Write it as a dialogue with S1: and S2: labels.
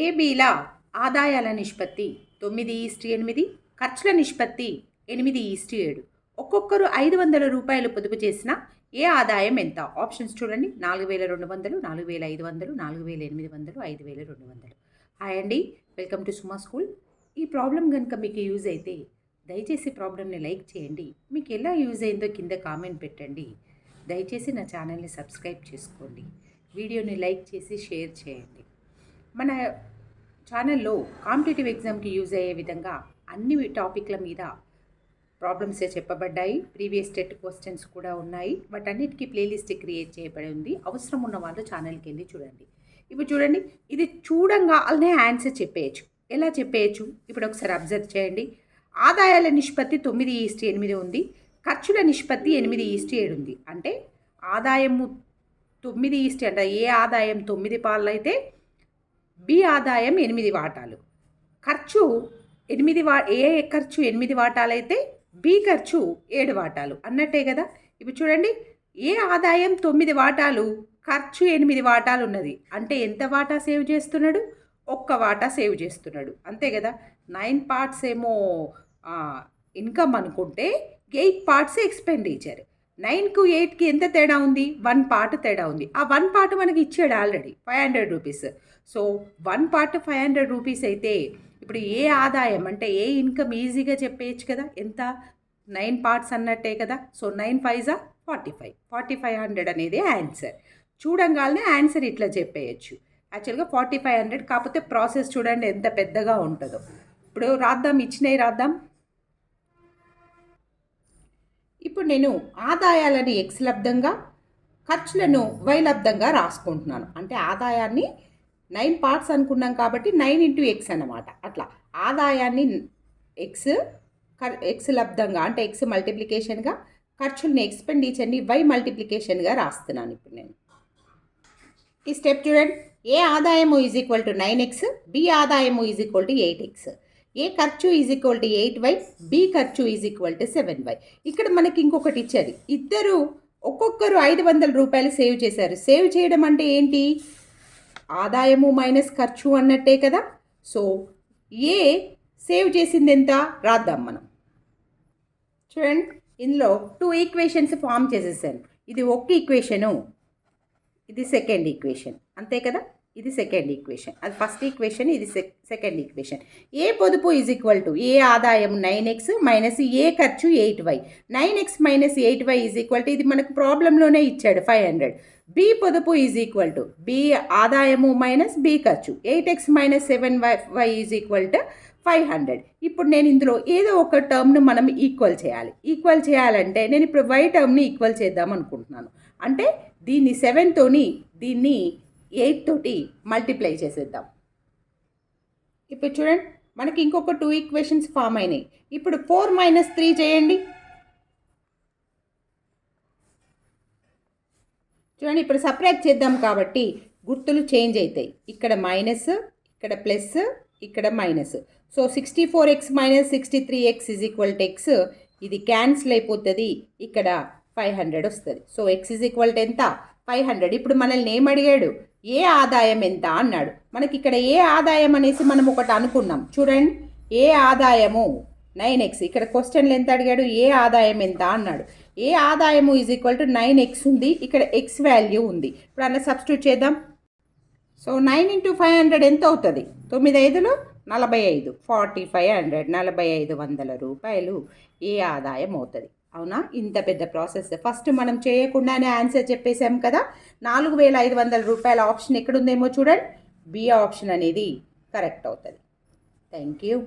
S1: ఏబీల ఆదాయాల నిష్పత్తి 9:8, ఖర్చుల నిష్పత్తి 8:7. ఒక్కొక్కరు 500 రూపాయలు పొదుపు చేసిన ఏ ఆదాయం ఎంత? ఆప్షన్స్ చూడండి. 4200, 4500, 4800, 5200. హాయ్ అండి, వెల్కమ్ టు సుమా స్కూల్. ఈ ప్రాబ్లం కనుక మీకు యూజ్ అయితే దయచేసి ప్రాబ్లమ్ని లైక్ చేయండి. మీకు ఎలా యూజ్ అయిందో కింద కామెంట్ పెట్టండి. దయచేసి నా ఛానల్ని సబ్స్క్రైబ్ చేసుకోండి. వీడియోని లైక్ చేసి షేర్ చేయండి. మన ఛానల్లో కాంపిటేటివ్ ఎగ్జామ్కి యూజ్ అయ్యే విధంగా అన్ని టాపిక్ల మీద ప్రాబ్లమ్సే చెప్పబడ్డాయి. ప్రీవియస్ టెట్ క్వశ్చన్స్ కూడా ఉన్నాయి. వాటన్నిటికీ ప్లేలిస్ట్ క్రియేట్ చేయబడి ఉంది. అవసరం ఉన్న వాళ్ళు ఛానల్కి వెళ్ళి చూడండి. ఇప్పుడు చూడండి, ఇది చూడంగానే ఆన్సర్ చెప్పేయచ్చు. ఎలా చెప్పేయచ్చు? ఇప్పుడు ఒకసారి అబ్జర్వ్ చేయండి. ఆదాయాల నిష్పత్తి 9:8 ఉంది, ఖర్చుల నిష్పత్తి 8:7 ఉంది. అంటే ఆదాయము 9 అంటే ఏ ఆదాయం 9 పాలు అయితే బి ఆదాయం 8 వాటాలు, ఖర్చు ఏ ఖర్చు 8 వాటాలు అయితే బి ఖర్చు 7 వాటాలు అన్నట్టే కదా. ఇప్పుడు చూడండి, ఏ ఆదాయం 9 వాటాలు, ఖర్చు 8 వాటాలు ఉన్నది. అంటే ఎంత వాటా సేవ్ చేస్తున్నాడు? 1 వాటా సేవ్ చేస్తున్నాడు, అంతే కదా. 9 పార్ట్స్ ఏమో ఇన్కమ్ అనుకుంటే 8 పార్ట్స్ ఎక్స్పెండిచర్. 9కు 8కి ఎంత తేడా ఉంది? 1 పార్ట్ తేడా ఉంది. ఆ 1 పార్ట్ మనకి ఇచ్చాడు already 500 rupees. So 1 part 500 rupees అయితే ఇప్పుడు ఏ ఆదాయం అంటే ఏ ఇన్కమ్ ఈజీగా చెప్పేయచ్చు కదా. ఎంత? 9 పార్ట్స్ అన్నట్టే కదా. సో 9 5 45, 4500 అనేది ఆన్సర్. చూడంగానే ఆన్సర్ ఇట్లా చెప్పేయచ్చు. యాక్చువల్గా 4500, కాకపోతే ప్రాసెస్ చూడండి ఎంత పెద్దగా ఉంటుందో. ఇప్పుడు రాద్దాం, ఇచ్చినవి రాద్దాం. ఇప్పుడు నేను ఆదాయాలని ఎక్స్ లబ్ధంగా, ఖర్చులను వై లబ్ధంగా రాసుకుంటున్నాను. అంటే ఆదాయాన్ని 9 పార్ట్స్ అనుకున్నాం కాబట్టి 9 × X అన్నమాట. అట్లా ఆదాయాన్ని ఎక్స్ లబ్ధంగా అంటే ఎక్స్ మల్టిప్లికేషన్గా, ఖర్చుల్ని ఎక్స్పెండిచర్ని వై మల్టిప్లికేషన్గా రాస్తున్నాను. ఇప్పుడు నేను ఈ స్టెప్ చూడండి. ఏ ఆదాయము = 9x, బి ఆదాయము = 8x. ఏ ఖర్చు = 8y, బి ఖర్చు = 7y. ఇక్కడ మనకి ఇంకొకటి ఇచ్చారు. ఇద్దరు ఒక్కొక్కరు 500 రూపాయలు సేవ్ చేశారు. సేవ్ చేయడం అంటే ఏంటి? ఆదాయము మైనస్ ఖర్చు అన్నట్టే కదా. సో ఏ సేవ్ చేసింది ఎంత రాద్దాం మనం. చూడండి, ఇందులో 2 ఈక్వేషన్స్ ఫామ్ చేసేసాను. ఇది ఒక ఈక్వేషను, ఇది సెకండ్ ఈక్వేషన్, అంతే కదా. ఇది సెకండ్ ఈక్వేషన్, అది ఫస్ట్ ఈక్వేషన్, ఇది సెకండ్ ఈక్వేషన్. ఏ పొదుపు = ఏ ఆదాయం 9x మైనస్ ఏ ఖర్చు 8y. 9x మైనస్ 8y ఇది మనకు ప్రాబ్లంలోనే ఇచ్చాడు 500. బి పొదుపు = బి ఆదాయము మైనస్ బి ఖర్చు 8x మైనస్ 7y 500. ఇప్పుడు నేను ఇందులో ఏదో ఒక టర్మ్ను మనం ఈక్వల్ చేయాలి. ఈక్వల్ చేయాలంటే నేను ఇప్పుడు y టర్మ్ని ఈక్వల్ చేద్దాం అనుకుంటున్నాను. అంటే దీన్ని 7 తోని, దీన్ని 8 తోటి మల్టిప్లై చేసేద్దాం. ఇప్పుడు చూడండి, మనకి ఇంకొక 2 ఈక్వేషన్స్ ఫామ్ అయినాయి. ఇప్పుడు 4 - 3 చేయండి. చూడండి, ఇప్పుడు సపరేట్ చేద్దాం కాబట్టి గుర్తులు చేంజ్ అవుతాయి. ఇక్కడ మైనస్, ఇక్కడ ప్లస్, ఇక్కడ minus. So 64x - 63x = x. ఇది క్యాన్సిల్ అయిపోతుంది. ఇక్కడ 500 వస్తుంది. సో x ఎంత? 500. ఇప్పుడు మనల్ని ఏమడిగాడు? ఏ ఆదాయం ఎంత అన్నాడు. మనకి ఇక్కడ ఏ ఆదాయం అనేసి మనం ఒకటి అనుకున్నాం. చూడండి, ఏ ఆదాయము 9x. ఇక్కడ క్వశ్చన్లు ఎంత అడిగాడు? ఏ ఆదాయం ఎంత అన్నాడు. ఏ ఆదాయము = 9x ఉంది. ఇక్కడ x వాల్యూ ఉంది. ఇప్పుడు అలా సబ్స్టిట్యూట్ చేద్దాం. సో 9 × 500 ఎంత అవుతుంది? 9 5 45, 4500, 4500 రూపాయలు ఏ ఆదాయం అవుతుంది. అవునా? ఇంత పెద్ద ప్రాసెస్ ఫస్ట్ మనం చేయకుండానే ఆన్సర్ చెప్పేసాం కదా. 4500 రూపాయల ఆప్షన్ ఎక్కడుందేమో చూడండి. బి ఆప్షన్ అనేది కరెక్ట్ అవుతుంది. Thank you.